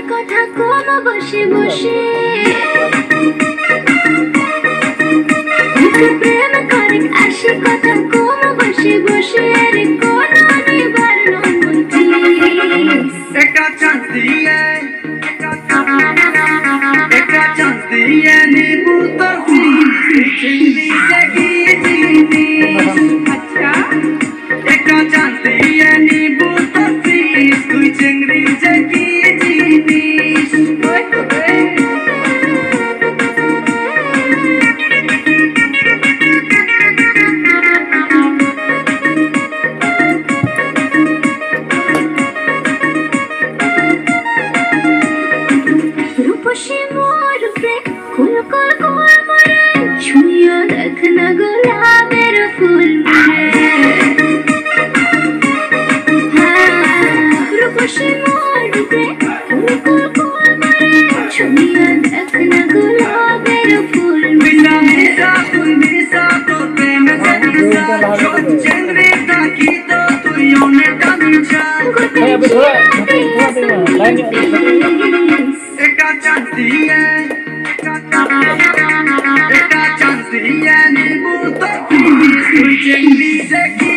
কথা কম বসে বসে প্রেম করে আসে কথা কম বসে বসে রে কোন নিবারণ মন্ত্রী একটা চান্স দিয়ে নিবু তোর চিংড়ি জাগিয়ে জিনিস আচ্ছা একটা চান্স দিয়ে নিবু তোর তুই চিংড়ি জাগিয়ে জিনিস রূপসী মোর প্রেম কুল কুল কুল মরে ছুঁয়া দেখ না গোলাপের ফুল মরে রূপসী মোর প্রেম কুল কুল কুল মরে ছুঁয়া দেখ না গোলাপের ফুল মিশা মিশা তুই মিশা তোর প্রেম জানিসা চিংড়ি ডাকি তো তুই অনেক মিশা একটা চান্স দিয়ে নিবু তোর তুই চিংড়ি জাগিয়ে